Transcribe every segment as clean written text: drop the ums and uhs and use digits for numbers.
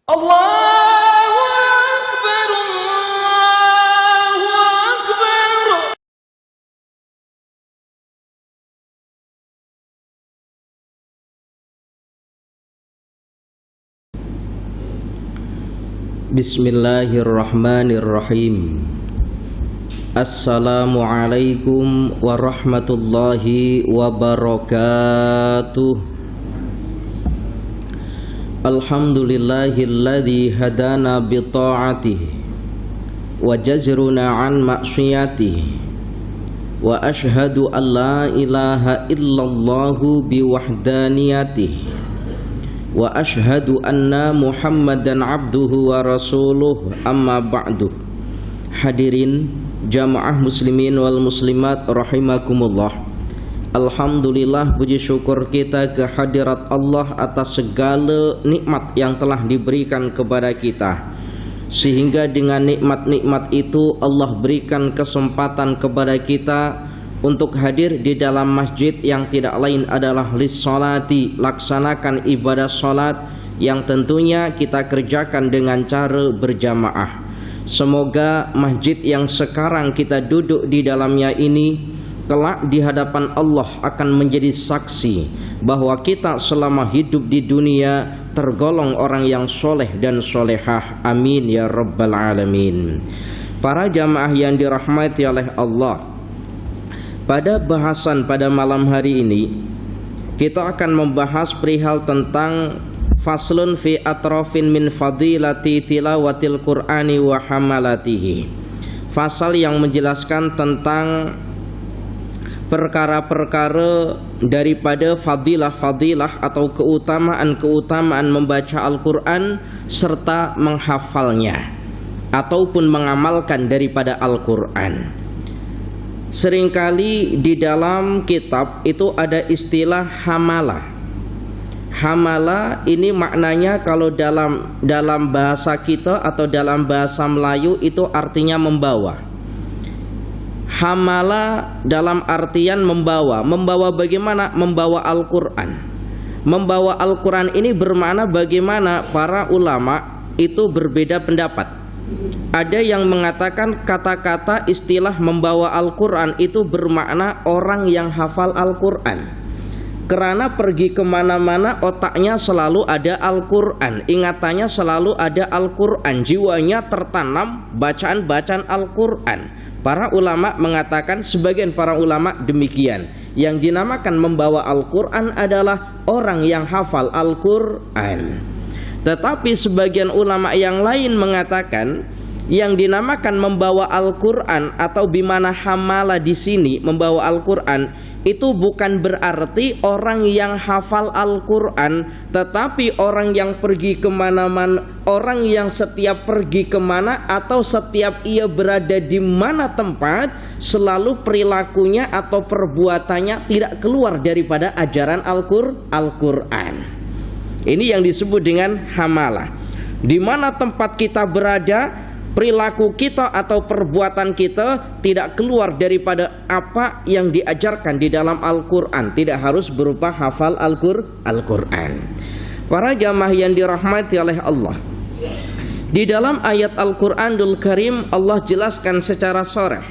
Allahu Akbar, Allahu Akbar. Bismillahirrahmanirrahim. Assalamualaikum warahmatullahi wabarakatuh. Alhamdulillahilladzi hadana bi ta'atihi wa jazruna an ma'siyatihi wa ashhadu an la ilaha illallahu bi wahdaniyatihi wa ashhadu anna Muhammadan abduhu wa rasuluh, amma ba'du. Hadirin jamaah muslimin wal muslimat rahimakumullah. Alhamdulillah, puji syukur kita kehadirat Allah atas segala nikmat yang telah diberikan kepada kita, sehingga dengan nikmat-nikmat itu Allah berikan kesempatan kepada kita untuk hadir di dalam masjid yang tidak lain adalah lissolati, laksanakan ibadah salat yang tentunya kita kerjakan dengan cara berjamaah. Semoga masjid yang sekarang kita duduk di dalamnya ini kelak di hadapan Allah akan menjadi saksi bahwa kita selama hidup di dunia tergolong orang yang soleh dan solehah. Amin ya rabbal alamin. Para jamaah yang dirahmati oleh Allah, pada bahasan pada malam hari ini kita akan membahas perihal tentang faslun fi atrafin min fadilati tilawatil Qur'ani wa hamalatihi. Fasal yang menjelaskan tentang perkara-perkara daripada fadilah-fadilah atau keutamaan-keutamaan membaca Al-Quran serta menghafalnya ataupun mengamalkan daripada Al-Quran. Seringkali di dalam kitab itu ada istilah hamalah. Hamalah ini maknanya kalau dalam bahasa kita atau dalam bahasa Melayu itu artinya membawa. Hamala dalam artian membawa. Membawa bagaimana? Membawa Al-Quran. Membawa Al-Quran ini bermakna bagaimana? Para ulama itu berbeda pendapat. Ada yang mengatakan kata-kata istilah membawa Al-Quran itu bermakna orang yang hafal Al-Quran, karena pergi kemana-mana otaknya selalu ada Al-Quran, ingatannya selalu ada Al-Quran, jiwanya tertanam bacaan-bacaan Al-Quran. Para ulama mengatakan, sebagian para ulama demikian, yang dinamakan membawa Al-Quran adalah orang yang hafal Al-Quran. Tetapi sebagian ulama yang lain mengatakan yang dinamakan membawa Al-Quran atau bimana hamala di sini membawa Al-Quran itu bukan berarti orang yang hafal Al-Quran, tetapi orang yang pergi kemana-mana, orang yang setiap pergi kemana atau setiap ia berada di mana tempat selalu perilakunya atau perbuatannya tidak keluar daripada ajaran Al-Quran. Ini yang disebut dengan hamalah. Di mana tempat kita berada, perilaku kita atau perbuatan kita tidak keluar daripada apa yang diajarkan di dalam Al-Quran, tidak harus berupa hafal Al-Quran. Para jamaah yang dirahmati oleh Allah, di dalam ayat Al-Quranul Karim Allah jelaskan secara sharih,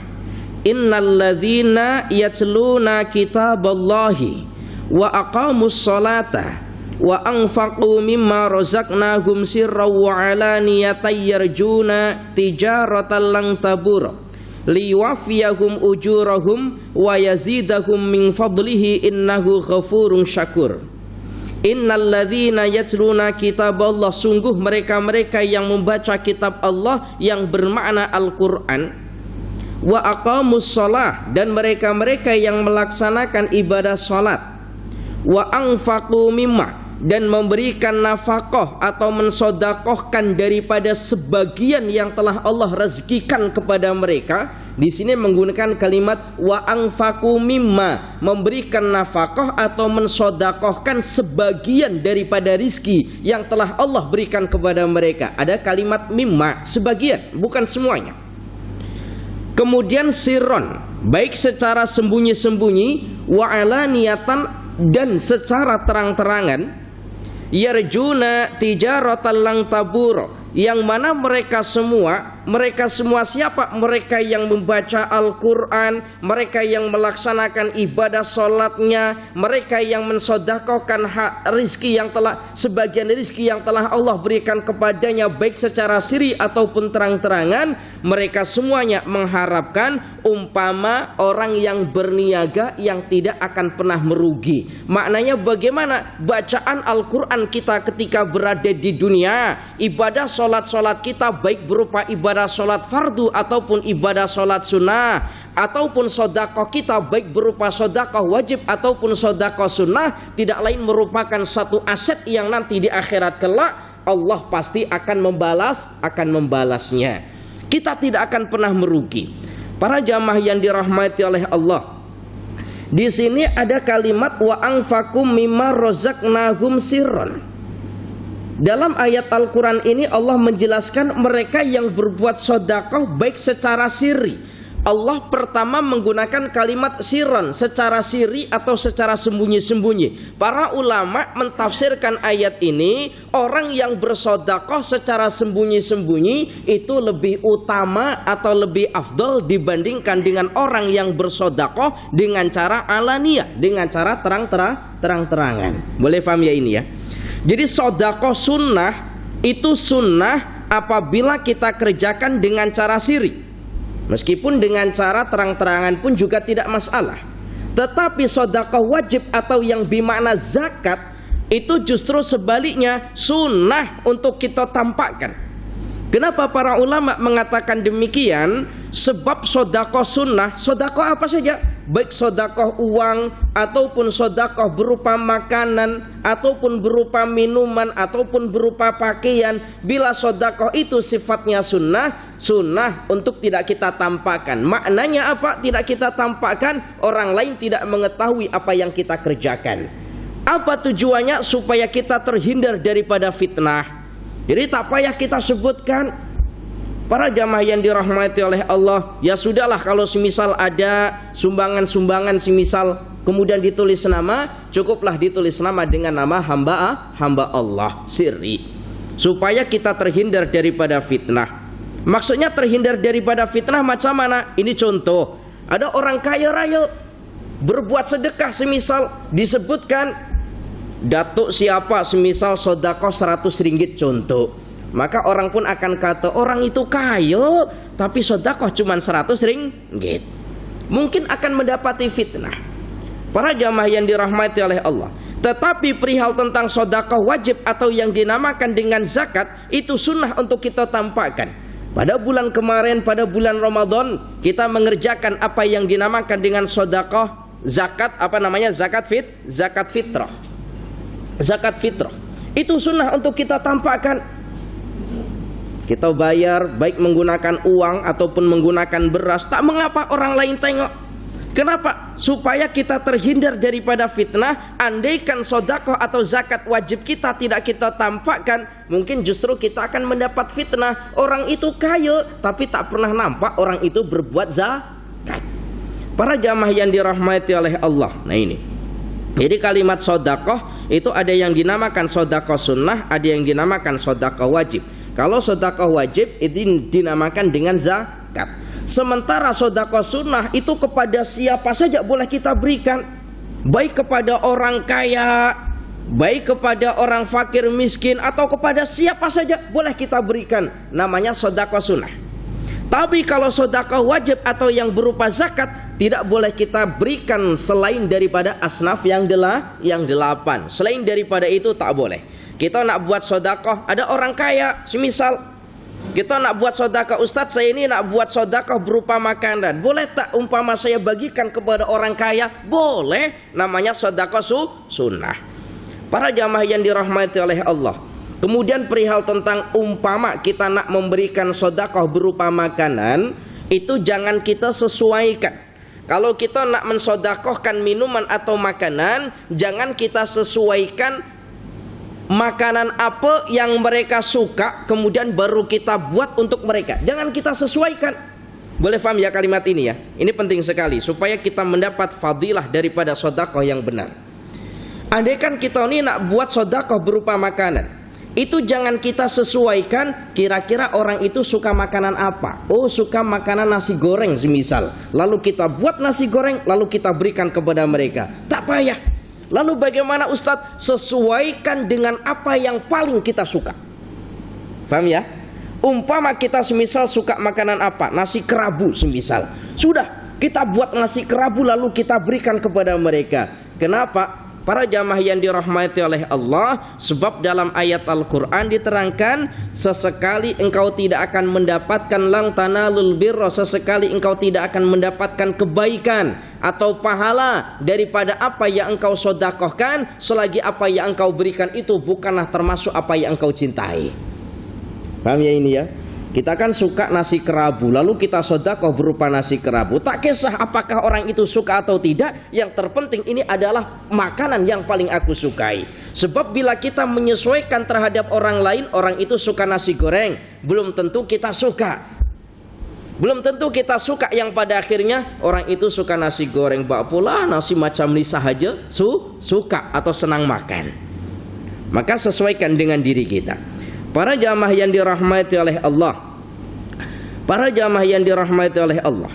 innalladzina yatluna kitaballahi wa aqamus sholata wa anfaqu mimma razaqnahum sirran wa alaniyatan yarjuna tijaratan lan tabur liwafiyahum ujurahum wa yazidahum min fadlihi innahu ghafurun syakur. Innalladzina yatluna kitaballah, sungguh mereka-mereka yang membaca kitab Allah yang bermakna Al-Quran, wa aqamus shalah, dan mereka-mereka yang melaksanakan ibadah salat, wa anfaqu mimma, dan memberikan nafkah atau mensodakohkan daripada sebagian yang telah Allah rezekikan kepada mereka. Di sini menggunakan kalimat wa anfaqu mimma, memberikan nafkah atau mensodakohkan sebagian daripada rizki yang telah Allah berikan kepada mereka. Ada kalimat mimma, sebagian, bukan semuanya. Kemudian sirron, baik secara sembunyi-sembunyi, wa alaniyatan, dan secara terang-terangan. yarjuna tijaratan lang tabur, yang mana mereka semua siapa? Mereka yang membaca Al-Quran, mereka yang melaksanakan ibadah sholatnya, mereka yang mensedekahkan rizki yang telah, sebagian rizki yang telah Allah berikan kepadanya, baik secara siri ataupun terang-terangan. Mereka semuanya mengharapkan umpama orang yang berniaga yang tidak akan pernah merugi. Maknanya bagaimana bacaan Al-Quran kita ketika berada di dunia, ibadah sholat kita baik berupa ibadah sholat fardu ataupun ibadah sholat sunnah, ataupun sedekah kita baik berupa sedekah wajib ataupun sedekah sunnah, tidak lain merupakan satu aset yang nanti di akhirat kelak Allah pasti akan membalasnya. Kita tidak akan pernah merugi. Para jamaah yang dirahmati oleh Allah, di sini ada kalimat wa anfaqum mimma razaqnahum sirran. Dalam ayat Al-Quran ini Allah menjelaskan mereka yang berbuat sedekah baik secara siri. Allah pertama menggunakan kalimat sirran, secara siri atau secara sembunyi-sembunyi. Para ulama mentafsirkan ayat ini, orang yang bersedekah secara sembunyi-sembunyi itu lebih utama atau lebih afdal dibandingkan dengan orang yang bersedekah dengan cara alaniyah, dengan cara terang-terangan. Boleh paham ya ini ya? Jadi sedekah sunnah itu sunnah apabila kita kerjakan dengan cara siri. Meskipun dengan cara terang-terangan pun juga tidak masalah. Tetapi sedekah wajib atau yang bermakna zakat itu justru sebaliknya sunnah untuk kita tampakkan. Kenapa para ulama mengatakan demikian? Sebab sedekah sunnah, sedekah apa saja, baik sedekah uang ataupun sedekah berupa makanan ataupun berupa minuman ataupun berupa pakaian, bila sedekah itu sifatnya sunnah untuk tidak kita tampakkan. Maknanya apa? Tidak kita tampakkan, orang lain tidak mengetahui apa yang kita kerjakan. Apa tujuannya? Supaya kita terhindar daripada fitnah. Jadi tak payah kita sebutkan. Para jamaah yang dirahmati oleh Allah, ya sudahlah kalau semisal ada sumbangan-sumbangan semisal kemudian ditulis nama, cukuplah ditulis nama dengan nama hamba Allah sirri, supaya kita terhindar daripada fitnah. Maksudnya terhindar daripada fitnah macam mana? Ini contoh, ada orang kaya raya berbuat sedekah semisal disebutkan datuk siapa semisal sedekah 100 ringgit contoh. Maka orang pun akan kata orang itu kaya tapi sedekah cuma 100 ringgit. Mungkin akan mendapati fitnah. Para jamaah yang dirahmati oleh Allah. Tetapi perihal tentang sedekah wajib atau yang dinamakan dengan zakat, itu sunnah untuk kita tampakkan. Pada bulan kemarin, pada bulan Ramadan, kita mengerjakan apa yang dinamakan dengan sedekah zakat, apa namanya? Zakat fitrah. Zakat fitrah. Itu sunnah untuk kita tampakkan. Kita bayar baik menggunakan uang ataupun menggunakan beras, tak mengapa orang lain tengok. Kenapa? Supaya kita terhindar daripada fitnah. Andaikan sedekah atau zakat wajib kita tidak kita tampakkan, mungkin justru kita akan mendapat fitnah. Orang itu kaya tapi tak pernah nampak orang itu berbuat zakat. Para jamaah yang dirahmati oleh Allah. Nah ini, jadi kalimat sedekah itu ada yang dinamakan sedekah sunnah, ada yang dinamakan sedekah wajib. Kalau sedekah wajib itu dinamakan dengan zakat. Sementara sedekah sunnah itu kepada siapa saja boleh kita berikan, baik kepada orang kaya, baik kepada orang fakir miskin, atau kepada siapa saja boleh kita berikan. Namanya sedekah sunnah. Tapi kalau sedekah wajib atau yang berupa zakat, tidak boleh kita berikan selain daripada asnaf yang 8. Selain daripada itu tak boleh. Kita nak buat sedekah, ada orang kaya, semisal kita nak buat sedekah, Ustadz saya ini nak buat sedekah berupa makanan, boleh tak umpama saya bagikan kepada orang kaya? Boleh, namanya sedekah sunnah. Para jamaah yang dirahmati oleh Allah. Kemudian perihal tentang umpama kita nak memberikan sedekah berupa makanan, itu jangan kita sesuaikan. Kalau kita nak mensedekahkan minuman atau makanan, jangan kita sesuaikan makanan apa yang mereka suka kemudian baru kita buat untuk mereka. Jangan kita sesuaikan. Boleh paham ya kalimat ini ya? Ini penting sekali supaya kita mendapat fadilah daripada sedekah yang benar. Andai kan kita ini nak buat sedekah berupa makanan, itu jangan kita sesuaikan kira-kira orang itu suka makanan apa. Oh, suka makanan nasi goreng semisal, lalu kita buat nasi goreng lalu kita berikan kepada mereka. Tak payah. Lalu bagaimana Ustadz? Sesuaikan dengan apa yang paling kita suka. Paham ya? Umpama kita semisal suka makanan apa? Nasi kerabu semisal. Sudah, kita buat nasi kerabu lalu kita berikan kepada mereka. Kenapa? Para jamaah yang dirahmati oleh Allah, sebab dalam ayat Al-Quran diterangkan, sesekali engkau tidak akan mendapatkan lang tanalul birra, sesekali engkau tidak akan mendapatkan kebaikan atau pahala daripada apa yang engkau sedekahkan selagi apa yang engkau berikan itu bukanlah termasuk apa yang engkau cintai. Paham ya ini ya? Kita kan suka nasi kerabu, lalu kita sedekah berupa nasi kerabu. Tak kisah apakah orang itu suka atau tidak, yang terpenting ini adalah makanan yang paling aku sukai. Sebab bila kita menyesuaikan terhadap orang lain, orang itu suka nasi goreng, belum tentu kita suka. Belum tentu kita suka yang pada akhirnya orang itu suka nasi goreng. Bak pula nasi macam ini sahaja suka atau senang makan. Maka sesuaikan dengan diri kita. Para jamaah yang dirahmati oleh Allah, para jamaah yang dirahmati oleh Allah.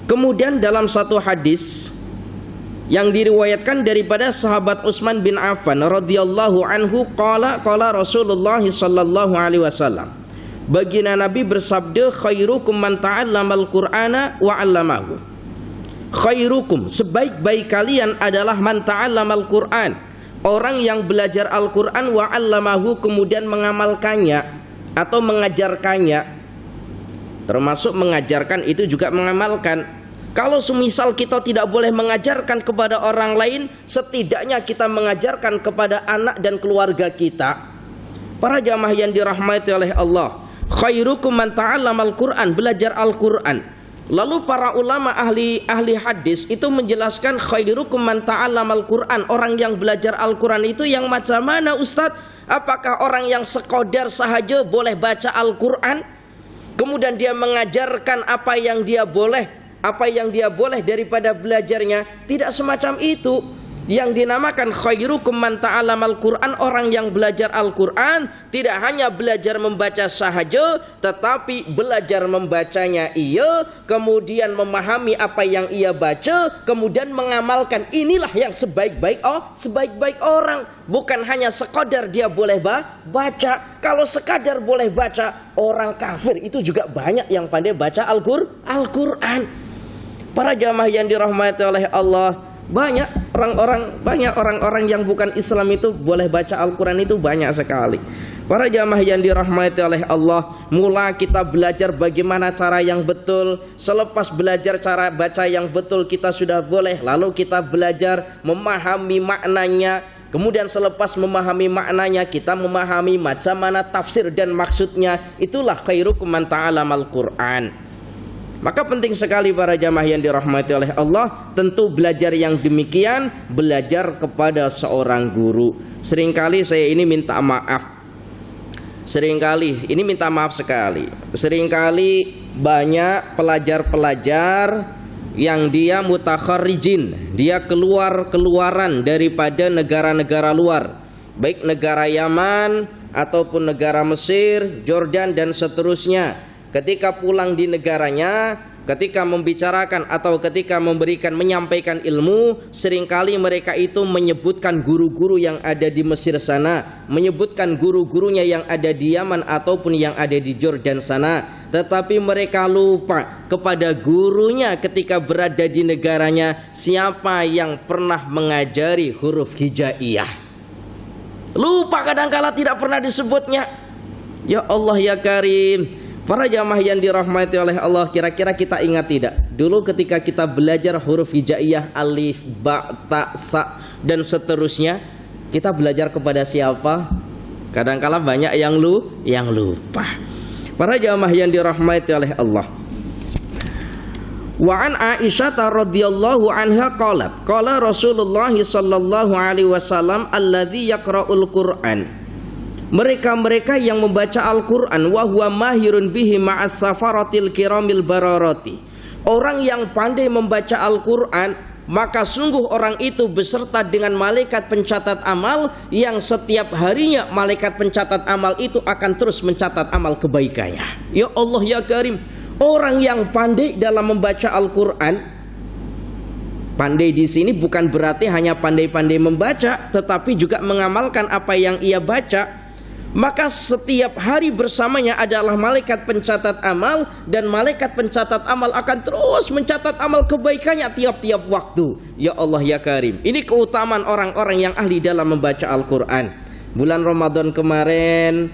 Kemudian dalam satu hadis yang diriwayatkan daripada sahabat Utsman bin Affan radhiyallahu anhu, qala Rasulullah sallallahu alaihi wasallam, baginda Nabi bersabda, khairukum man ta'allamal Qur'ana wa 'allamahu. Khairukum, sebaik-baik kalian adalah man ta'allamal Qur'an, orang yang belajar Al-Quran wa 'allamahu, kemudian mengamalkannya atau mengajarkannya. Termasuk mengajarkan itu juga mengamalkan. Kalau semisal kita tidak boleh mengajarkan kepada orang lain, setidaknya kita mengajarkan kepada anak dan keluarga kita. Para jamaah yang dirahmati oleh Allah, khairukum man ta'allamal Qur'an, belajar Al-Quran. Lalu para ulama ahli hadis itu menjelaskan khairukum man ta'allamal Qur'an, orang yang belajar Al-Quran itu yang macam mana Ustadz? Apakah orang yang sekodar sahaja boleh baca Al-Quran, kemudian dia mengajarkan apa yang dia boleh daripada belajarnya? Tidak semacam itu. Yang dinamakan khairukum man ta'allamal Qur'an, orang yang belajar Al-Quran tidak hanya belajar membaca sahaja, tetapi belajar membacanya ia, kemudian memahami apa yang ia baca, kemudian mengamalkan. Inilah yang sebaik-baik orang. Bukan hanya sekadar dia boleh baca. Kalau sekadar boleh baca, orang kafir itu juga banyak yang pandai baca Al-Quran. Para jamaah yang dirahmati oleh Allah, banyak orang-orang yang bukan Islam itu boleh baca Al-Quran itu banyak sekali. Para jamaah yang dirahmati oleh Allah, mula kita belajar bagaimana cara yang betul. Selepas belajar cara baca yang betul kita sudah boleh, lalu kita belajar memahami maknanya. Kemudian selepas memahami maknanya, kita memahami macam mana tafsir dan maksudnya. Itulah khairukum man ta'allamal Qur'an. Maka penting sekali para jamaah yang dirahmati oleh Allah, tentu belajar yang demikian, belajar kepada seorang guru. Seringkali saya ini minta maaf. Seringkali banyak pelajar-pelajar yang dia mutakharrijin, dia keluaran daripada negara-negara luar, baik negara Yaman ataupun negara Mesir, Jordan dan seterusnya. Ketika pulang di negaranya, ketika membicarakan atau ketika menyampaikan ilmu, seringkali mereka itu menyebutkan guru-guru yang ada di Mesir sana, menyebutkan guru-gurunya yang ada di Yaman ataupun yang ada di Jordan sana. Tetapi mereka lupa kepada gurunya ketika berada di negaranya, siapa yang pernah mengajari huruf hijaiyah. Lupa kadang-kala tidak pernah disebutnya. Ya Allah ya Karim. Para jamaah yang dirahmati oleh Allah, kira-kira kita ingat tidak? Dulu ketika kita belajar huruf hijaiyah, alif, ba, ta, sa, dan seterusnya, kita belajar kepada siapa? Kadang-kala banyak yang lupa. Para jamaah yang dirahmati oleh Allah. Wa an Aisyah radhiyallahu anha qalat, qala Rasulullah sallallahu alaihi wasallam alladzi yaqra'ul Qur'an. Mereka-mereka yang membaca Al-Quran wa huwa mahirun bihi ma'as safaratil kiramil bararati. Orang yang pandai membaca Al-Quran maka sungguh orang itu beserta dengan malaikat pencatat amal yang setiap harinya malaikat pencatat amal itu akan terus mencatat amal kebaikannya. Ya Allah ya Karim, orang yang pandai dalam membaca Al-Quran, pandai di sini bukan berarti hanya pandai-pandai membaca, tetapi juga mengamalkan apa yang ia baca. Maka setiap hari bersamanya adalah malaikat pencatat amal, dan malaikat pencatat amal akan terus mencatat amal kebaikannya tiap-tiap waktu. Ya Allah ya Karim, ini keutamaan orang-orang yang ahli dalam membaca Al-Quran. Bulan Ramadan kemarin,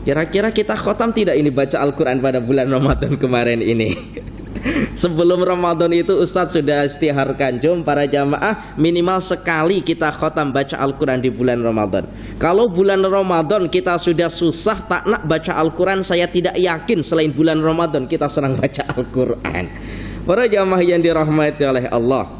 kira-kira kita khotam tidak ini baca Al-Quran pada bulan Ramadan kemarin ini? Sebelum Ramadan itu Ustadz sudah istiharkan, jom para jamaah minimal sekali kita khotam baca Al-Quran di bulan Ramadan. Kalau bulan Ramadan kita sudah susah tak nak baca Al-Quran, saya tidak yakin selain bulan Ramadan kita senang baca Al-Quran. Para jamaah yang dirahmati oleh Allah,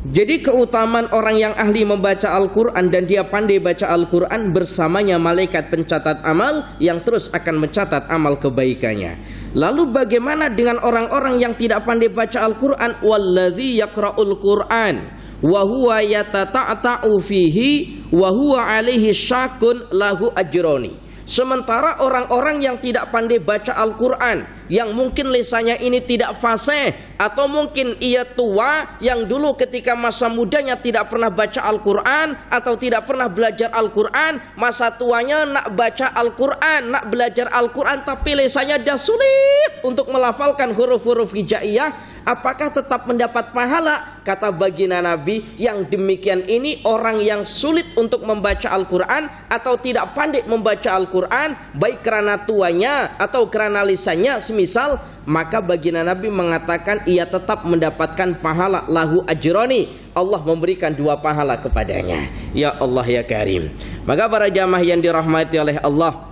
jadi keutamaan orang yang ahli membaca Al-Quran dan dia pandai baca Al-Quran, bersamanya malaikat pencatat amal yang terus akan mencatat amal kebaikannya. Lalu bagaimana dengan orang-orang yang tidak pandai baca Al-Quran? Walladzi yaqra'ul Qur'an wa huwa yatata'ta'u fihi wa huwa 'alaihi syakun lahu ajroni. Sementara orang-orang yang tidak pandai baca Al-Quran, yang mungkin lisannya ini tidak fasih, atau mungkin ia tua yang dulu ketika masa mudanya tidak pernah baca Al-Quran atau tidak pernah belajar Al-Quran, masa tuanya nak baca Al-Quran, nak belajar Al-Quran, tapi lisannya dah sulit untuk melafalkan huruf-huruf hijaiyah, apakah tetap mendapat pahala? Kata baginda Nabi, yang demikian ini orang yang sulit untuk membaca Al-Quran atau tidak pandai membaca Al-Quran, baik karena tuanya atau karena lisannya semisal, maka baginda Nabi mengatakan ia tetap mendapatkan pahala lahu ajroni. Allah memberikan 2 pahala kepadanya. Ya Allah ya Karim. Maka para jamaah yang dirahmati oleh Allah,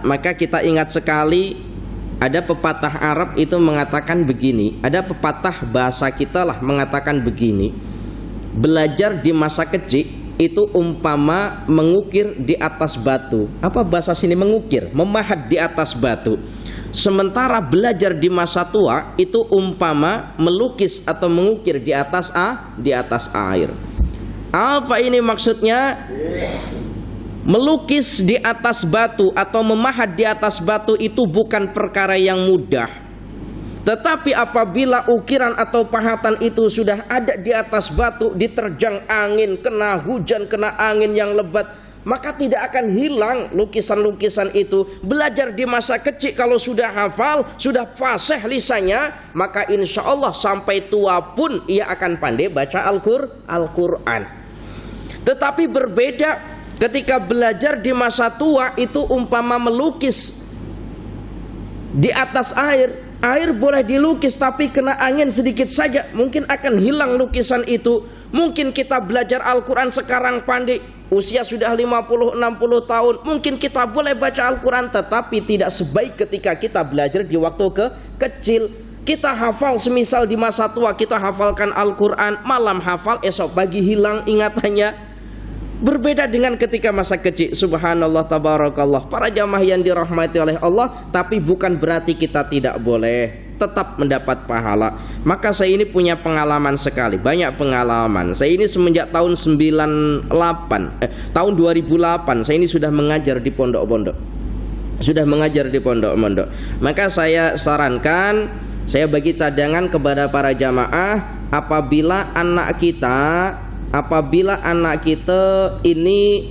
maka kita ingat sekali, ada pepatah Arab itu mengatakan begini, ada pepatah bahasa kita lah mengatakan begini, belajar di masa kecil itu umpama mengukir di atas batu. Apa bahasa sini mengukir? Memahat di atas batu. Sementara belajar di masa tua itu umpama melukis atau mengukir di atas air. Apa ini maksudnya? Melukis di atas batu atau memahat di atas batu itu bukan perkara yang mudah. Tetapi apabila ukiran atau pahatan itu sudah ada di atas batu, diterjang angin, kena hujan, kena angin yang lebat, maka tidak akan hilang lukisan-lukisan itu. Belajar di masa kecil kalau sudah hafal, sudah fasih lisannya, maka insya Allah sampai tua pun ia akan pandai baca Al-Quran. Tetapi berbeda ketika belajar di masa tua, itu umpama melukis di atas air. Air boleh dilukis, tapi kena angin sedikit saja mungkin akan hilang lukisan itu. Mungkin kita belajar Al-Quran sekarang pandai, usia sudah 50-60 tahun, mungkin kita boleh baca Al-Quran, tetapi tidak sebaik ketika kita belajar di waktu kecil. Kita hafal semisal di masa tua kita hafalkan Al-Quran, malam hafal, esok pagi hilang ingatannya. Berbeda dengan ketika masa kecil. Subhanallah, tabarakallah. Para jamaah yang dirahmati oleh Allah, tapi bukan berarti kita tidak boleh, tetap mendapat pahala. Maka saya ini punya pengalaman sekali, banyak pengalaman. Saya ini semenjak tahun 2008 saya ini sudah mengajar di pondok-pondok. Maka saya sarankan, saya bagi cadangan kepada para jamaah, apabila anak kita ini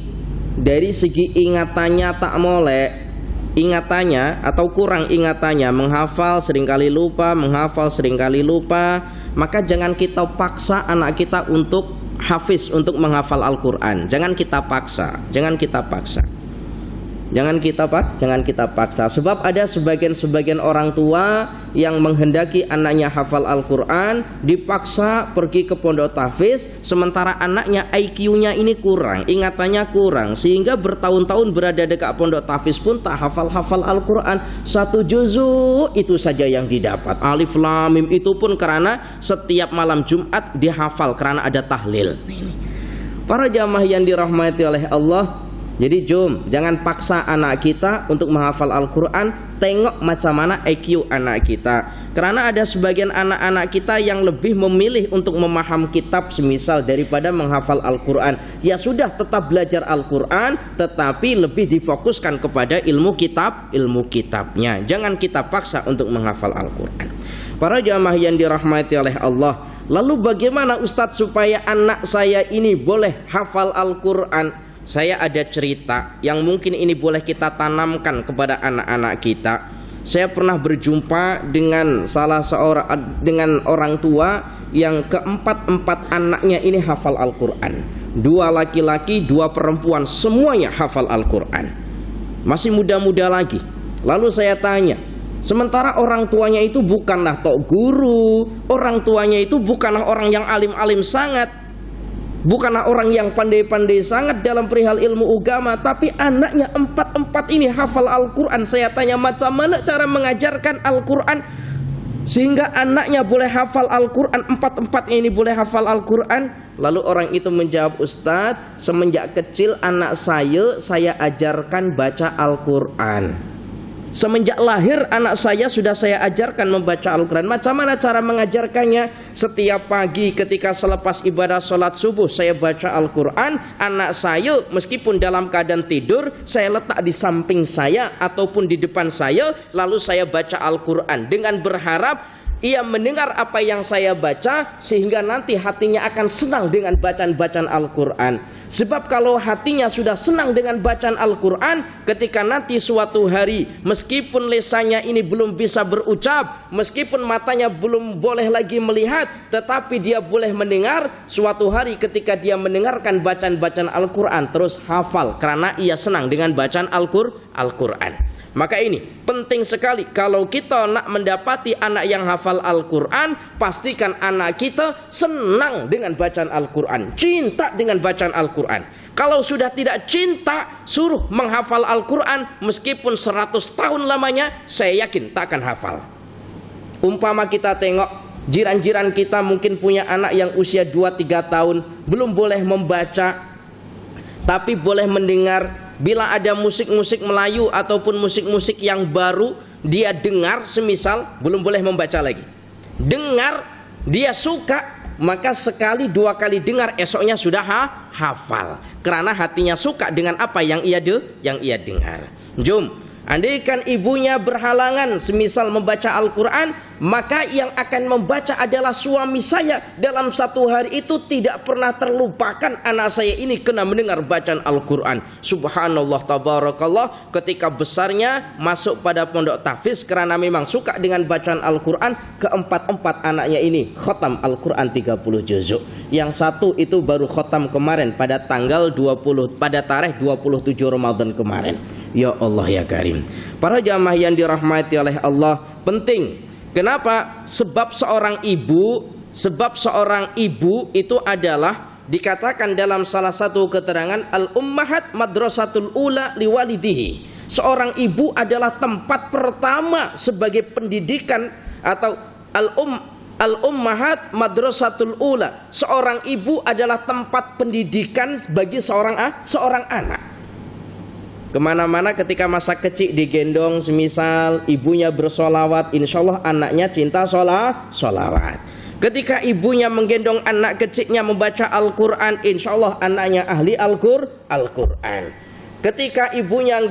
dari segi ingatannya tak molek, ingatannya atau kurang ingatannya, menghafal seringkali lupa, maka jangan kita paksa anak kita untuk hafiz, untuk menghafal Al-Quran. Jangan kita paksa. Sebab ada sebagian orang tua yang menghendaki anaknya hafal Al-Quran, dipaksa pergi ke pondok tahfiz, sementara anaknya IQ-nya ini kurang, ingatannya kurang, sehingga bertahun-tahun berada dekat pondok tahfiz pun tak hafal Al-Quran. 1 juzuk itu saja yang didapat, alif lam mim, itu pun karena setiap malam Jumat dihafal karena ada tahlil. Para jamaah yang dirahmati oleh Allah, Jadi jangan paksa anak kita untuk menghafal Al-Quran. Tengok macam mana IQ anak kita. Karena ada sebagian anak-anak kita yang lebih memilih untuk memaham kitab semisal daripada menghafal Al-Quran. Ya sudah, tetap belajar Al-Quran, tetapi lebih difokuskan kepada ilmu kitabnya. Jangan kita paksa untuk menghafal Al-Quran. Para jamaah yang dirahmati oleh Allah, lalu bagaimana Ustadz supaya anak saya ini boleh hafal Al-Quran? Saya ada cerita yang mungkin ini boleh kita tanamkan kepada anak-anak kita. Saya pernah berjumpa dengan dengan orang tua yang keempat anaknya ini hafal Al-Quran. 2 laki-laki, 2 perempuan, semuanya hafal Al-Quran. Masih muda-muda lagi. Lalu saya tanya, sementara orang tuanya itu bukanlah tok guru, orang tuanya itu bukanlah orang yang alim-alim sangat, bukanlah orang yang pandai-pandai sangat dalam perihal ilmu agama, tapi anaknya 4 ini hafal Al-Quran. Saya tanya, macam mana cara mengajarkan Al-Quran sehingga anaknya boleh hafal Al-Quran, 4 ini boleh hafal Al-Quran? Lalu orang itu menjawab, Ustadz, semenjak kecil anak saya ajarkan baca Al-Quran. Semenjak lahir anak saya sudah saya ajarkan membaca Al-Quran. Macam mana cara mengajarkannya? Setiap pagi ketika selepas ibadah sholat subuh saya baca Al-Quran. Anak saya meskipun dalam keadaan tidur, saya letak di samping saya ataupun di depan saya, lalu saya baca Al-Quran dengan berharap ia mendengar apa yang saya baca, sehingga nanti hatinya akan senang dengan bacaan-bacaan Al-Quran. Sebab kalau hatinya sudah senang dengan bacaan Al-Quran, ketika nanti suatu hari meskipun lisannya ini belum bisa berucap, meskipun matanya belum boleh lagi melihat, tetapi dia boleh mendengar. Suatu hari ketika dia mendengarkan bacaan-bacaan Al-Quran, terus hafal karena ia senang dengan bacaan Al-Quran. Maka ini penting sekali. Kalau kita nak mendapati anak yang hafal Al-Quran, pastikan anak kita senang dengan bacaan Al-Quran, cinta dengan bacaan Al-Quran. Kalau sudah tidak cinta, suruh menghafal Al-Quran meskipun 100 tahun lamanya, saya yakin tak akan hafal. Umpama kita tengok jiran-jiran kita mungkin punya anak yang usia 2-3 tahun, belum boleh membaca, tapi boleh mendengar. Bila ada musik-musik Melayu ataupun musik-musik yang baru dia dengar, semisal, belum boleh membaca lagi. Dengar, dia suka, maka sekali 2 kali dengar, esoknya sudah hafal. Karena hatinya suka dengan apa yang ia dengar. Andaikan ibunya berhalangan semisal membaca Al-Quran, maka yang akan membaca adalah suami saya. Dalam 1 hari itu tidak pernah terlupakan anak saya ini kena mendengar bacaan Al-Quran. Subhanallah, tabarakallah. Ketika besarnya masuk pada pondok tahfiz karena memang suka dengan bacaan Al-Quran, keempat anaknya ini khatam Al-Quran 30 juzuk. Yang 1 itu baru khatam kemarin pada tarikh 27 Ramadan kemarin. Ya Allah ya Karim. Para jamaah yang dirahmati oleh Allah, penting. Kenapa? Sebab seorang ibu itu adalah dikatakan dalam salah satu keterangan, al-ummahat madrasatul ula liwalidihi. Seorang ibu adalah tempat pertama sebagai pendidikan, atau al-ummahat madrasatul ula. Seorang ibu adalah tempat pendidikan bagi seorang anak. Kemana-mana ketika masa kecil digendong, semisal ibunya bersolawat, insya Allah anaknya cinta solawat. Ketika ibunya menggendong anak kecilnya membaca Al-Quran, insya Allah anaknya ahli Al-Quran. Ketika ibunya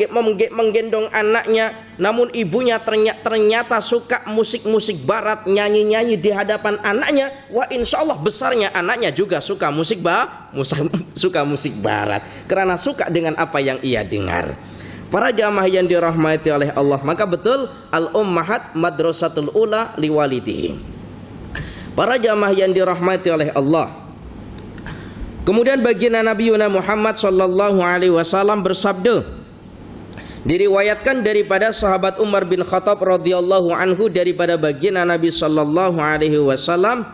menggendong anaknya, namun ibunya ternyata suka musik-musik barat, nyanyi-nyanyi di hadapan anaknya, wah insya Allah besarnya anaknya juga suka musik barat, karena suka dengan apa yang ia dengar. Para jamaah yang dirahmati oleh Allah, maka betul al-ummahat madrasatul ula liwalidihi. Para jamaah yang dirahmati oleh Allah, kemudian baginda Nabi Muhammad sallallahu alaihi wasallam bersabda, diriwayatkan daripada sahabat Umar bin Khattab radhiyallahu anhu daripada baginda Nabi sallallahu alaihi wasallam,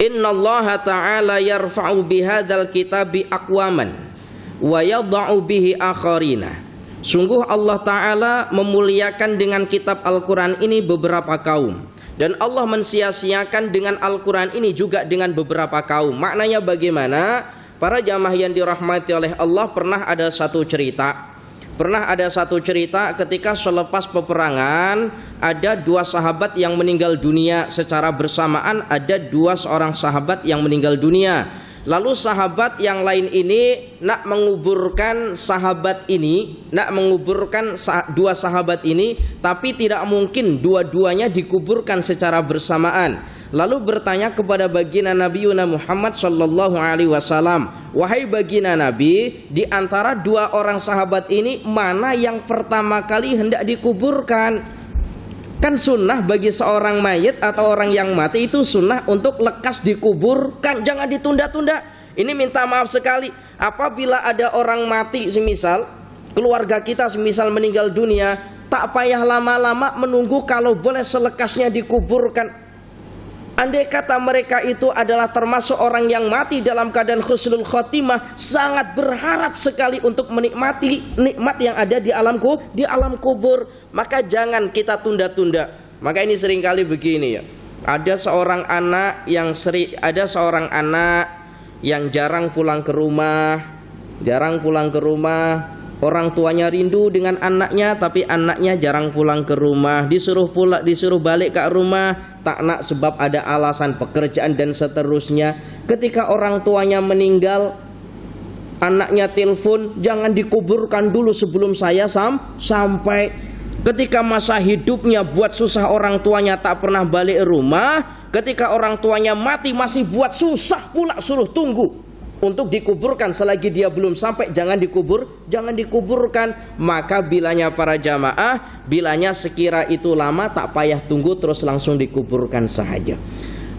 innallaha ta'ala yarfa'u bihadzal kitabi aqwaman wa yadha'u bihi akharina. Sungguh Allah Ta'ala memuliakan dengan kitab Al-Quran ini beberapa kaum, dan Allah mensia-siakan dengan Al-Quran ini juga dengan beberapa kaum. Maknanya bagaimana? para jamaah yang dirahmati oleh Allah, pernah ada satu cerita ketika selepas peperangan ada dua sahabat yang meninggal dunia secara bersamaan, ada seorang sahabat yang meninggal dunia. Lalu sahabat yang lain ini nak menguburkan dua sahabat ini, tapi tidak mungkin dua-duanya dikuburkan secara bersamaan. Lalu bertanya kepada baginda Nabi Muhammad sallallahu alaihi wasallam, "Wahai baginda Nabi, di antara dua orang sahabat ini mana yang pertama kali hendak dikuburkan?" Kan sunnah bagi seorang mayit atau orang yang mati itu sunnah untuk lekas dikuburkan, jangan ditunda-tunda. Ini minta maaf sekali, apabila ada orang mati, semisal keluarga kita semisal meninggal dunia, tak payah lama-lama menunggu, kalau boleh selekasnya dikuburkan. Andai kata mereka itu adalah termasuk orang yang mati dalam keadaan husnul khotimah, sangat berharap sekali untuk menikmati nikmat yang ada di alam kubur, maka jangan kita tunda-tunda. Maka ini seringkali begini ya. Ada seorang anak yang jarang pulang ke rumah. Orang tuanya rindu dengan anaknya, tapi anaknya jarang pulang ke rumah. Disuruh balik ke rumah, tak nak sebab ada alasan pekerjaan dan seterusnya. Ketika orang tuanya meninggal, anaknya telepon, "Jangan dikuburkan dulu sebelum saya sampai." Ketika masa hidupnya buat susah orang tuanya, tak pernah balik rumah. Ketika orang tuanya mati masih buat susah pula, suruh tunggu untuk dikuburkan. Selagi dia belum sampai, jangan dikuburkan. Maka bilanya para jamaah, bilanya sekira itu lama, tak payah tunggu, terus langsung dikuburkan saja.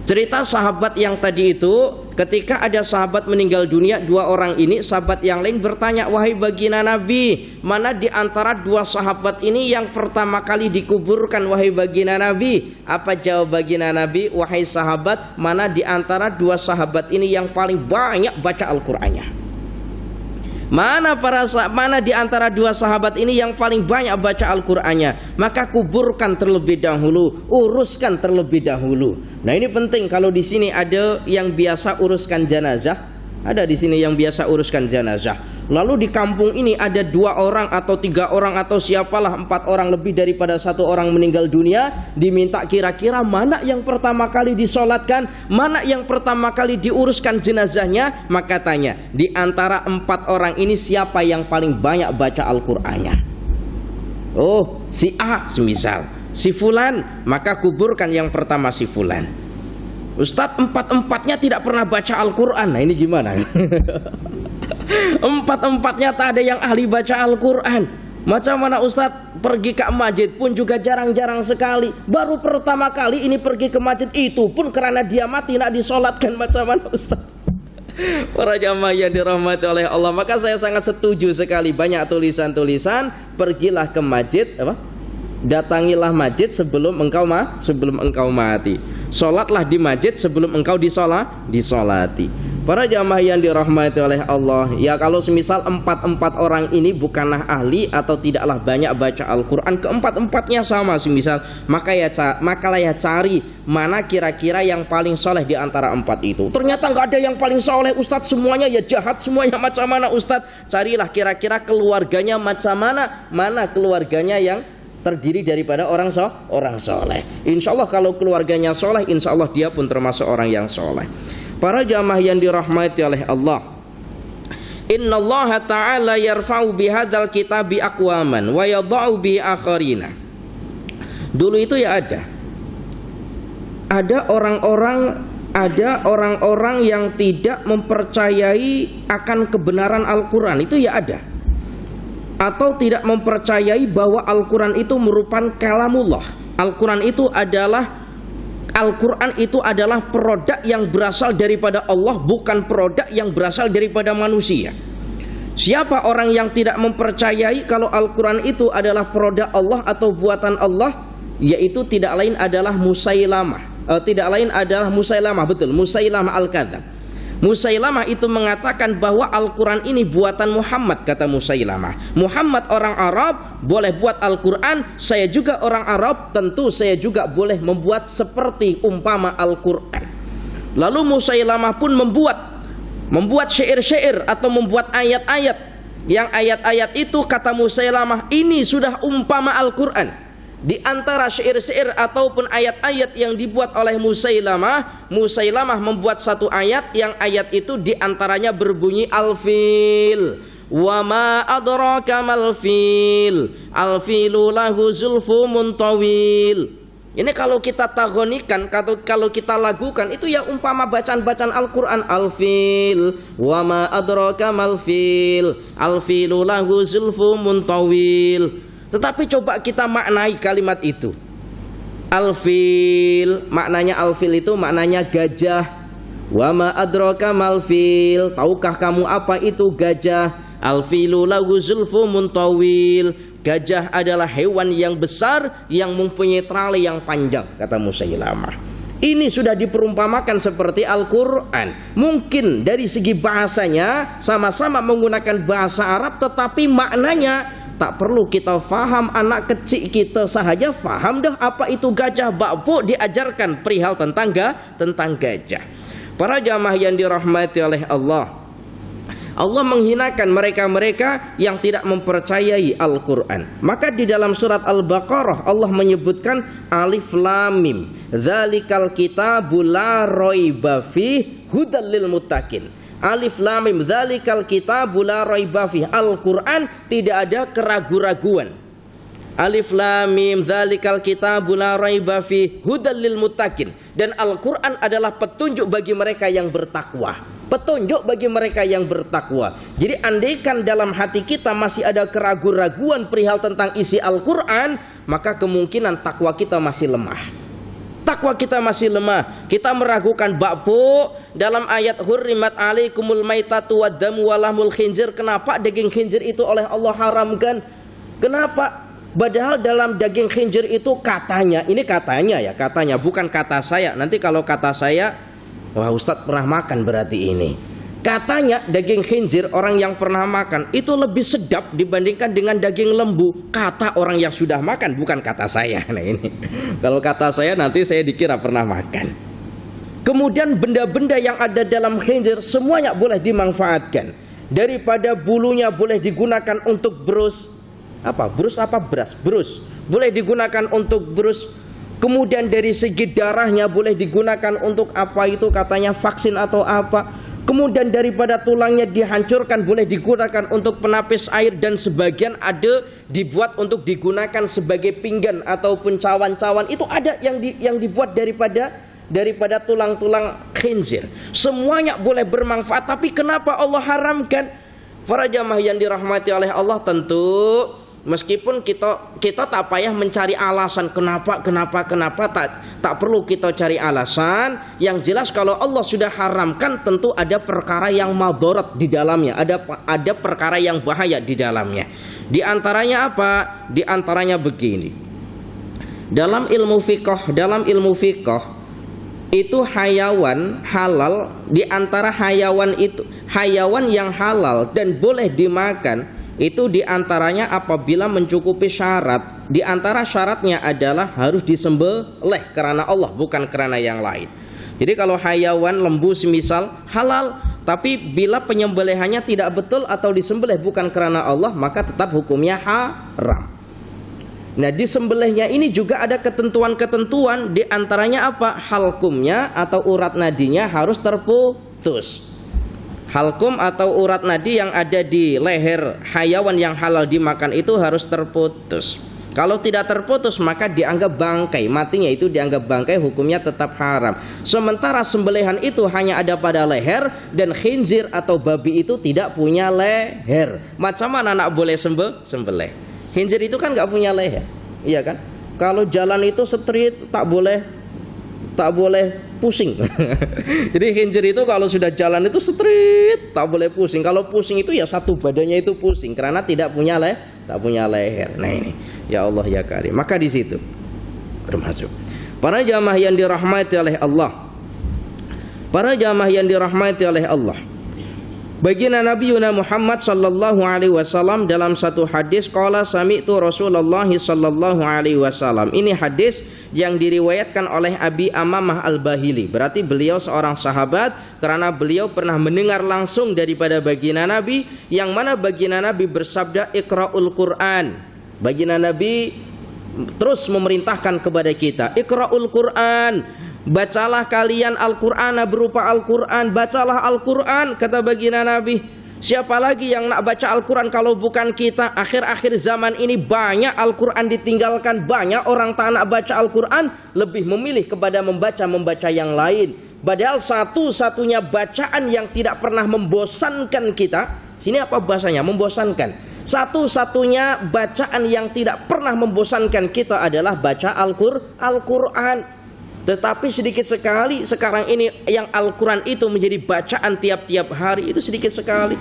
Cerita sahabat yang tadi itu, ketika ada sahabat meninggal dunia, dua orang ini, sahabat yang lain bertanya, "Wahai baginda Nabi, mana di antara dua sahabat ini yang pertama kali dikuburkan, wahai baginda Nabi?" Apa jawab baginda Nabi? "Wahai sahabat, mana di antara dua sahabat ini yang paling banyak baca Al-Qur'annya?" Mana di antara dua sahabat ini yang paling banyak baca Al-Qur'annya? Maka kuburkan terlebih dahulu, uruskan terlebih dahulu. Nah, ini penting. Kalau di sini ada yang biasa uruskan jenazah, lalu di kampung ini ada 2 orang atau 3 orang atau siapalah 4 orang, lebih daripada 1 orang meninggal dunia, diminta kira-kira mana yang pertama kali disolatkan, mana yang pertama kali diuruskan jenazahnya. Maka tanya, di antara 4 orang ini siapa yang paling banyak baca Al-Qur'annya? Oh, si A semisal, si fulan, maka kuburkan yang pertama si fulan. Ustadz, 4-empatnya tidak pernah baca Al-Quran. Nah, ini gimana? 4-empatnya tak ada yang ahli baca Al-Quran. Macam mana Ustadz? Pergi ke masjid pun juga jarang-jarang sekali. Baru pertama kali ini pergi ke masjid, itu pun karena dia mati nak disolatkan. Macam mana Ustadz? Para jamaah yang dirahmati oleh Allah, maka saya sangat setuju sekali. Banyak tulisan-tulisan, pergilah ke masjid, datangilah masjid sebelum engkau mati. Solatlah di masjid sebelum engkau disolati. Para jamaah yang dirahmati oleh Allah, ya kalau semisal 4 orang ini bukanlah ahli atau tidaklah banyak baca Al-Quran, keempat-empatnya sama semisal, makalah ya cari mana kira-kira yang paling soleh di antara 4 itu. Ternyata nggak ada yang paling soleh Ustadz, semuanya ya jahat, semuanya macam mana Ustadz? Carilah kira-kira keluarganya macam mana keluarganya yang terdiri daripada orang soleh. Insya Allah kalau keluarganya soleh, insya Allah dia pun termasuk orang yang soleh. Para jamaah yang dirahmati oleh Allah, Innallaha ta'ala yarfa'u bihadzal kitabi aqwaman wa yadha'u bi akharina. Dulu itu ya ada orang-orang yang tidak mempercayai akan kebenaran Al-Quran, itu ya ada, atau tidak mempercayai bahwa Al-Quran itu merupakan kalamullah. Al-Quran itu adalah produk yang berasal daripada Allah, bukan produk yang berasal daripada manusia. Siapa orang yang tidak mempercayai kalau Al-Quran itu adalah produk Allah atau buatan Allah, yaitu tidak lain adalah Musailamah. Betul, Musailamah Al-Kadzab. Musailamah itu mengatakan bahwa Al-Quran ini buatan Muhammad, kata Musailamah. Muhammad orang Arab boleh buat Al-Quran, saya juga orang Arab, tentu saya juga boleh membuat seperti umpama Al-Quran. Lalu Musailamah pun membuat membuat syair-syair atau membuat ayat-ayat, yang ayat-ayat itu kata Musailamah ini sudah umpama Al-Quran. Di antara syair-syair ataupun ayat-ayat yang dibuat oleh Musailamah membuat satu ayat yang ayat itu diantaranya berbunyi al-fil. Wa ma adraka mal fil, al-filu lahu zulfumun tawil. Ini kalau kita tagonikan, kalau kita lagukan, itu ya umpama bacaan-bacaan Al-Quran. Al-fil, wa ma adraka mal fil, al-filu lahu zulfumun tawil. Tetapi coba kita maknai kalimat itu. Al-fil, maknanya al-fil itu maknanya gajah. Wa ma adraka mal fil, tahukah kamu apa itu gajah? Al-filu lahu zulfumun tawil. Gajah adalah hewan yang besar yang mempunyai tali yang panjang, kata Musailamah. Ini sudah diperumpamakan seperti Al-Quran. Mungkin dari segi bahasanya sama-sama menggunakan bahasa Arab, tetapi maknanya tak perlu kita faham. Anak kecil kita sahaja faham dah apa itu gajah. Bakpo diajarkan perihal tentang gajah. Para jamaah yang dirahmati oleh Allah, Allah menghinakan mereka-mereka yang tidak mempercayai Al-Quran. Maka di dalam surat Al-Baqarah Allah menyebutkan alif lam mim, dzalikal kitabu la raiba fih hudal lil muttaqin. Alif lam mim, dzalikal kitabu la raiba fih. Al-Quran tidak ada keraguan-raguan. Alif lam mim, dzalikal kitabu la raiba fih hudal lil muttaqin. Dan Al-Quran adalah petunjuk bagi mereka yang bertakwa. Petunjuk bagi mereka yang bertakwa. Jadi andaikan dalam hati kita masih ada keraguan-raguan perihal tentang isi Al-Quran, maka kemungkinan takwa kita masih lemah. Takwa kita masih lemah. Kita meragukan bakpo dalam ayat hurrimat alaikumul maitatu waddamu walahmul khinzir. Kenapa daging khinzir itu oleh Allah haramkan? Kenapa? Padahal dalam daging khinzir itu katanya, ini katanya ya, katanya bukan kata saya. Nanti kalau kata saya, wah Ustadz pernah makan berarti ini. Katanya daging khinzir orang yang pernah makan itu lebih sedap dibandingkan dengan daging lembu. Kata orang yang sudah makan, bukan kata saya. Nah ini, kalau kata saya nanti saya dikira pernah makan. Kemudian benda-benda yang ada dalam khinzir semuanya boleh dimanfaatkan. Daripada bulunya boleh digunakan untuk brus. Brus boleh digunakan untuk brus. Kemudian dari segi darahnya boleh digunakan untuk apa itu katanya vaksin atau apa. Kemudian daripada tulangnya dihancurkan boleh digunakan untuk penapis air. Dan sebagian ada dibuat untuk digunakan sebagai pinggan ataupun cawan-cawan. Itu ada yang dibuat daripada tulang-tulang khinzir. Semuanya boleh bermanfaat. Tapi kenapa Allah haramkan? Para jamaah yang dirahmati oleh Allah, tentu meskipun kita tak payah mencari alasan kenapa tak perlu kita cari alasan. Yang jelas kalau Allah sudah haramkan tentu ada perkara yang madharat di dalamnya, ada perkara yang bahaya di dalamnya. Di antaranya apa? Di antaranya begini. Dalam ilmu fiqh itu hayawan halal. Di antara hayawan itu, hayawan yang halal dan boleh dimakan itu diantaranya apabila mencukupi syarat. Di antara syaratnya adalah harus disembelih karena Allah, bukan karena yang lain. Jadi kalau hayawan lembu semisal halal, tapi bila penyembelihannya tidak betul atau disembelih bukan karena Allah, maka tetap hukumnya haram. Nah, disembelihnya ini juga ada ketentuan-ketentuan. Di antaranya apa? Halkumnya atau urat nadinya harus terputus. Halkum atau urat nadi yang ada di leher hayawan yang halal dimakan itu harus terputus. Kalau tidak terputus maka dianggap bangkai, matinya itu dianggap bangkai, hukumnya tetap haram. Sementara sembelihan itu hanya ada pada leher, dan khinzir atau babi itu tidak punya leher. Macam mana nak boleh sembelih? Khinzir itu kan nggak punya leher, iya kan? Kalau jalan itu street tak boleh pusing. Jadi khinzir itu kalau sudah jalan itu street, tak boleh pusing. Kalau pusing itu ya satu badannya itu pusing karena tidak punya leher. Nah ini, ya Allah ya Karim. Maka di situ termasuk para jamaah yang dirahmati oleh Allah. Para jamaah yang dirahmati oleh Allah. Baginda Nabi Muhammad sallallahu alaihi wasallam dalam satu hadis qala sami'tu Rasulullah sallallahu alaihi wasallam. Ini hadis yang diriwayatkan oleh Abi Amamah Al-Bahili. Berarti beliau seorang sahabat karena beliau pernah mendengar langsung daripada baginda Nabi, yang mana baginda Nabi bersabda Iqra'ul Quran. Baginda Nabi terus memerintahkan kepada kita, Iqra'ul Quran. Bacalah kalian Al-Qur'an berupa Al-Qur'an, bacalah Al-Qur'an, kata baginda Nabi. Siapa lagi yang nak baca Al-Qur'an kalau bukan kita? Akhir-akhir zaman ini banyak Al-Qur'an ditinggalkan, banyak orang tak nak baca Al-Qur'an, lebih memilih kepada membaca yang lain. Padahal satu-satunya bacaan yang tidak pernah membosankan kita, sini apa bahasanya? Membosankan. Satu-satunya bacaan yang tidak pernah membosankan kita adalah baca Al-Qur'an. Tetapi sedikit sekali sekarang ini yang Al-Quran itu menjadi bacaan tiap-tiap hari, itu sedikit sekali.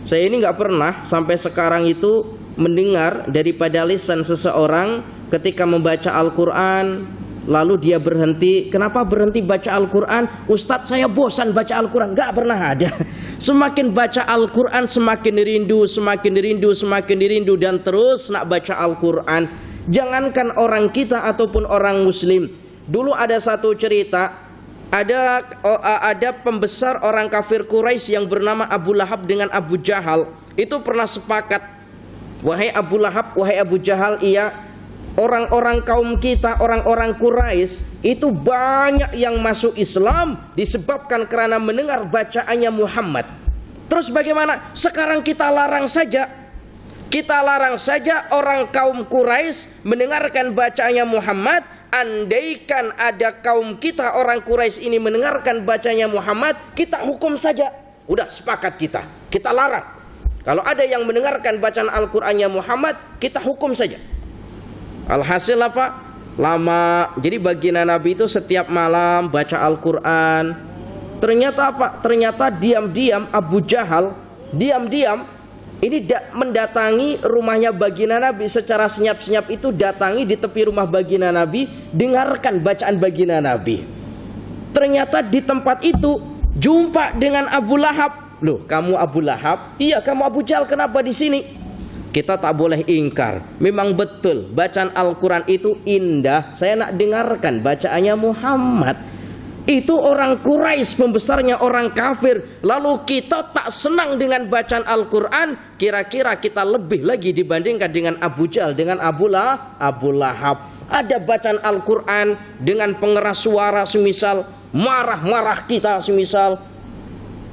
Saya ini nggak pernah sampai sekarang itu mendengar daripada lisan seseorang ketika membaca Al-Quran lalu dia berhenti. Kenapa berhenti baca Al-Quran? Ustadz, saya bosan baca Al-Quran. Nggak pernah ada. Semakin baca Al-Quran semakin dirindu, semakin dirindu, semakin dirindu, dan terus nak baca Al-Quran. Jangankan orang kita ataupun orang muslim. Dulu ada satu cerita, ada pembesar orang kafir Quraisy yang bernama Abu Lahab dengan Abu Jahal. Itu pernah sepakat, wahai Abu Lahab, wahai Abu Jahal, iya, orang-orang kaum kita, orang-orang Quraisy itu banyak yang masuk Islam disebabkan karena mendengar bacaannya Muhammad. Terus bagaimana? Sekarang kita larang saja. Kita larang saja orang kaum Quraisy mendengarkan bacaannya Muhammad. Andaikan ada kaum kita orang Quraisy ini mendengarkan bacanya Muhammad, kita hukum saja. Udah sepakat kita larang. Kalau ada yang mendengarkan bacaan Al-Qur'annya Muhammad, kita hukum saja. Alhasil apa? Lama. Jadi baginda Nabi itu setiap malam baca Al-Qur'an. Ternyata apa? Ternyata diam-diam Abu Jahal diam-diam ini mendatangi rumahnya baginda Nabi secara senyap-senyap, itu datangi di tepi rumah baginda Nabi, dengarkan bacaan baginda Nabi. Ternyata di tempat itu jumpa dengan Abu Lahab. Loh, kamu Abu Lahab? Iya, kamu Abu Jahal, kenapa di sini? Kita tak boleh ingkar. Memang betul bacaan Al-Quran itu indah. Saya nak dengarkan bacaannya Muhammad. Itu orang Quraisy, pembesarnya orang kafir. Lalu kita tak senang dengan bacaan Al-Quran. Kira-kira kita lebih lagi dibandingkan dengan Abu Jahal, dengan Abu Lahab. Ada bacaan Al-Quran dengan pengeras suara, semisal marah-marah kita, semisal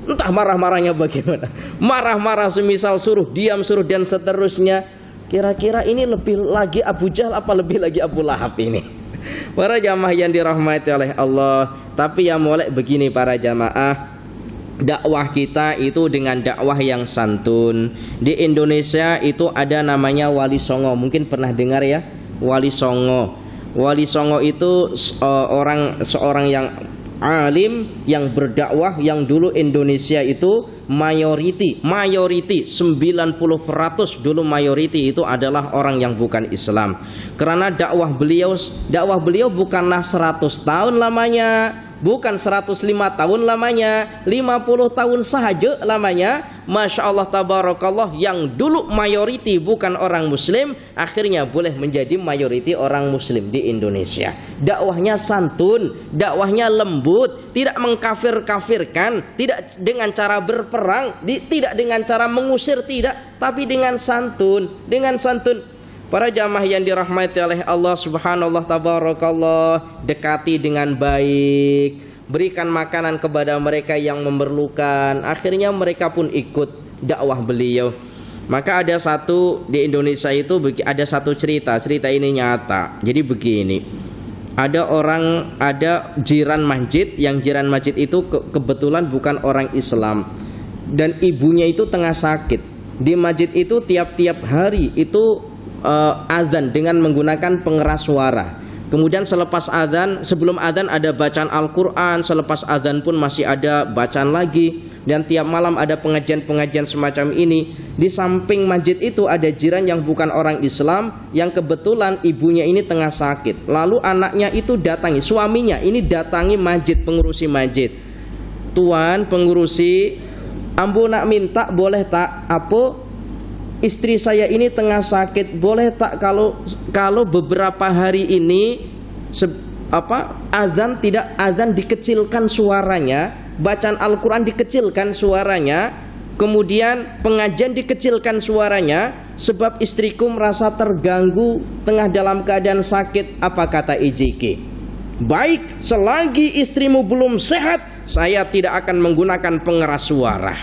entah marah-marahnya bagaimana, marah-marah semisal suruh diam, suruh dan seterusnya. Kira-kira ini lebih lagi Abu Jahal apa lebih lagi Abu Lahab ini? Para jamaah yang dirahmati oleh Allah. Tapi ya mulai begini para jamaah, dakwah kita itu dengan dakwah yang santun. Di Indonesia itu ada namanya Wali Songo. Mungkin pernah dengar ya, Wali Songo. Wali Songo itu seorang yang alim yang berdakwah, yang dulu Indonesia itu mayoriti 90% dulu mayoriti itu adalah orang yang bukan Islam. Karena dakwah beliau bukanlah 100 tahun lamanya, bukan 105 tahun lamanya, 50 tahun sahaja lamanya. Masya Allah tabarakallah, yang dulu mayoriti bukan orang muslim akhirnya boleh menjadi mayoriti orang muslim di Indonesia. Dakwahnya santun, dakwahnya lembut, tidak mengkafir-kafirkan, tidak dengan cara berperang, tidak dengan cara mengusir, tidak, tapi dengan santun, Para jamaah yang dirahmati oleh Allah subhanallah tabarakallah, dekati dengan baik, berikan makanan kepada mereka yang memerlukan. Akhirnya mereka pun ikut dakwah beliau. Maka ada satu di Indonesia itu, ada satu cerita ini nyata. Jadi begini, ada jiran masjid, yang jiran masjid itu kebetulan bukan orang Islam, dan ibunya itu tengah sakit. Di masjid itu tiap-tiap hari itu azan dengan menggunakan pengeras suara. Kemudian selepas azan, sebelum azan ada bacaan Al-Quran, selepas azan pun masih ada bacaan lagi, dan tiap malam ada pengajian-pengajian semacam ini. Di samping masjid itu ada jiran yang bukan orang Islam, yang kebetulan ibunya ini tengah sakit. Lalu anaknya itu datangi, suaminya ini datangi masjid, pengurusi masjid. Tuan pengurusi, ambo nak minta boleh tak apa istri saya ini tengah sakit, boleh tak kalau beberapa hari ini azan dikecilkan suaranya, bacaan Al-Quran dikecilkan suaranya, kemudian pengajian dikecilkan suaranya, sebab istriku merasa terganggu tengah dalam keadaan sakit. Apa kata IJK? Baik, selagi istrimu belum sehat, saya tidak akan menggunakan pengeras suara.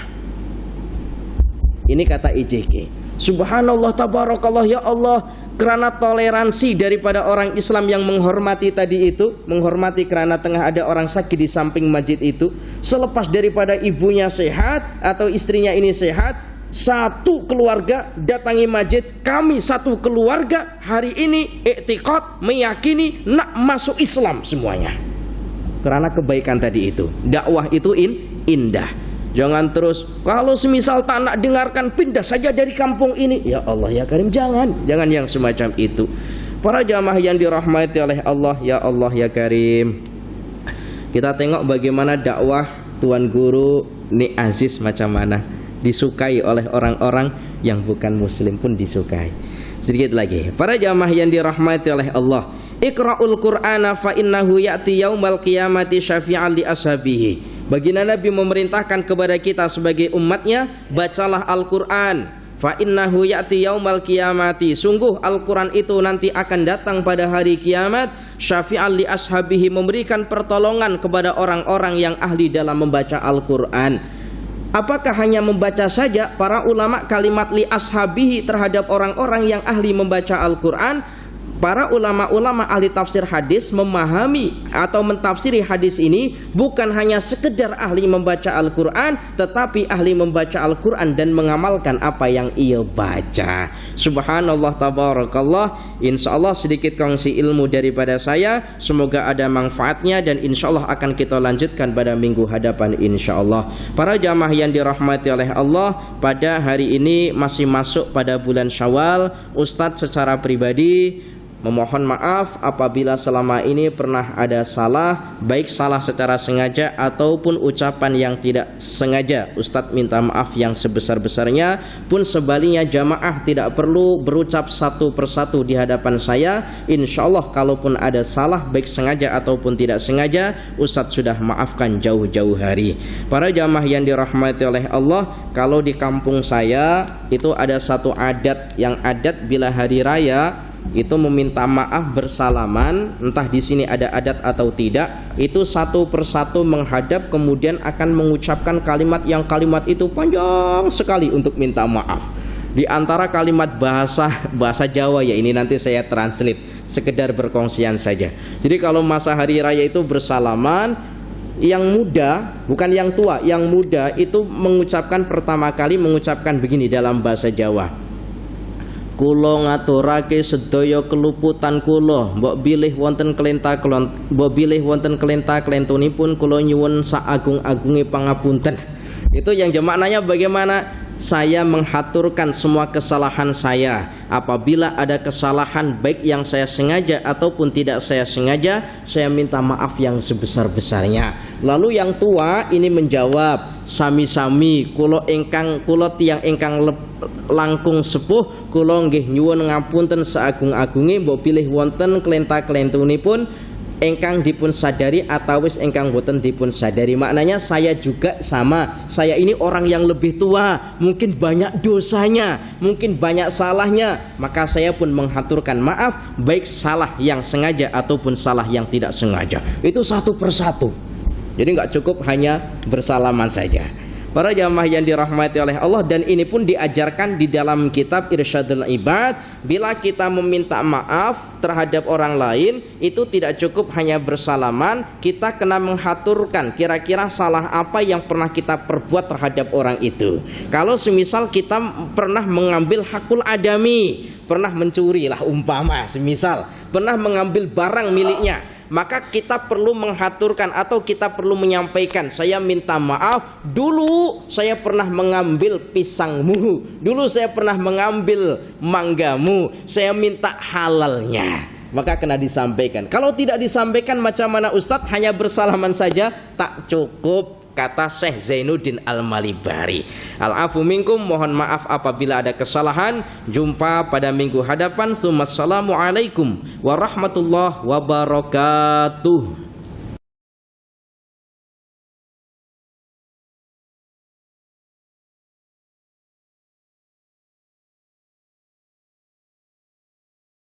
Ini kata IJK. Subhanallah, tabarakallah, ya Allah. Karena toleransi daripada orang Islam yang menghormati tadi itu, menghormati karena tengah ada orang sakit di samping masjid itu, selepas daripada ibunya sehat atau istrinya ini sehat, satu keluarga datangi masjid. Kami satu keluarga hari ini i'tiqad, meyakini nak masuk Islam semuanya. Karena kebaikan tadi itu. Dakwah itu indah. Jangan terus kalau semisal tak nak dengarkan pindah saja dari kampung ini. Ya Allah ya Karim, jangan yang semacam itu. Para jamaah yang dirahmati oleh Allah, ya Allah ya Karim. Kita tengok bagaimana dakwah Tuan Guru Ni Aziz macam mana disukai oleh orang-orang yang bukan muslim pun disukai. Sedikit lagi, para jamaah yang dirahmati oleh Allah, Iqra'ul Qur'ana fa innahu ya'ti yaumal qiyamati syafi'an li ashabihi. Baginda Nabi memerintahkan kepada kita sebagai umatnya, bacalah Al-Quran. Fa innahu ya'ti yaumal qiyamati. Sungguh Al-Quran itu nanti akan datang pada hari kiamat, syafi'an li ashabihi, memberikan pertolongan kepada orang-orang yang ahli dalam membaca Al-Quran. Apakah hanya membaca saja? Para ulama kalimat li ashabihi terhadap orang-orang yang ahli membaca Al-Quran. Para ulama-ulama ahli tafsir hadis memahami atau mentafsiri hadis ini bukan hanya sekedar ahli membaca Al-Quran, tetapi ahli membaca Al-Quran dan mengamalkan apa yang ia baca. Subhanallah, tabarakallah. Insyaallah sedikit kongsi ilmu daripada saya, semoga ada manfaatnya dan insyaallah akan kita lanjutkan pada minggu hadapan insyaallah. Para jamaah yang dirahmati oleh Allah, pada hari ini masih masuk pada bulan Syawal. Ustadz secara pribadi memohon maaf apabila selama ini pernah ada salah, baik salah secara sengaja ataupun ucapan yang tidak sengaja. Ustadz minta maaf yang sebesar-besarnya. Pun sebaliknya jamaah tidak perlu berucap satu persatu di hadapan saya. Insya Allah kalaupun ada salah baik sengaja ataupun tidak sengaja, Ustadz sudah maafkan jauh-jauh hari. Para jamaah yang dirahmati oleh Allah, kalau di kampung saya itu ada satu adat, yang adat bila hari raya itu meminta maaf bersalaman, entah di sini ada adat atau tidak, itu satu persatu menghadap kemudian akan mengucapkan kalimat yang kalimat itu panjang sekali untuk minta maaf. Di antara kalimat bahasa Jawa ya, ini nanti saya translate, sekedar berkongsian saja. Jadi kalau masa hari raya itu bersalaman, yang muda, bukan yang tua, yang muda itu mengucapkan pertama kali mengucapkan begini dalam bahasa Jawa. Kulo ngaturake sedaya keluputan kulo, mbok bilih wonten kelenta kelentunipun kulo nyuwun saagung-agunge pangapunten. Itu yang maknanya bagaimana saya menghaturkan semua kesalahan saya. Apabila ada kesalahan baik yang saya sengaja ataupun tidak saya sengaja, saya minta maaf yang sebesar-besarnya. Lalu yang tua ini menjawab, sami-sami kulo tiyang ingkang langkung sepuh, kulo nggih nyuwun ngapunten seagung-agunge mbok pilih wonten kelenta-kelentunipun engkang dipun sadari atau wis engkang boten dipun sadari. Maknanya saya juga sama, saya ini orang yang lebih tua, mungkin banyak dosanya, mungkin banyak salahnya, maka saya pun menghaturkan maaf baik salah yang sengaja ataupun salah yang tidak sengaja. Itu satu persatu. Jadi nggak cukup hanya bersalaman saja. Para jamaah yang dirahmati oleh Allah, dan ini pun diajarkan di dalam kitab Irsyadul Ibad. Bila kita meminta maaf terhadap orang lain, itu tidak cukup hanya bersalaman, kita kena menghaturkan kira-kira salah apa yang pernah kita perbuat terhadap orang itu. Kalau semisal kita pernah mengambil hakul adami, pernah mencuri lah umpama, semisal pernah mengambil barang miliknya, maka kita perlu menghaturkan atau kita perlu menyampaikan, saya minta maaf, dulu saya pernah mengambil pisangmu, dulu saya pernah mengambil manggamu, saya minta halalnya. Maka kena disampaikan. Kalau tidak disampaikan macam mana Ustadz, hanya bersalaman saja tak cukup. kata Syekh Zainuddin Al-Malibari. Al-afu minkum, mohon maaf apabila ada kesalahan. Jumpa pada minggu hadapan. Assalamualaikum warahmatullahi wabarakatuh.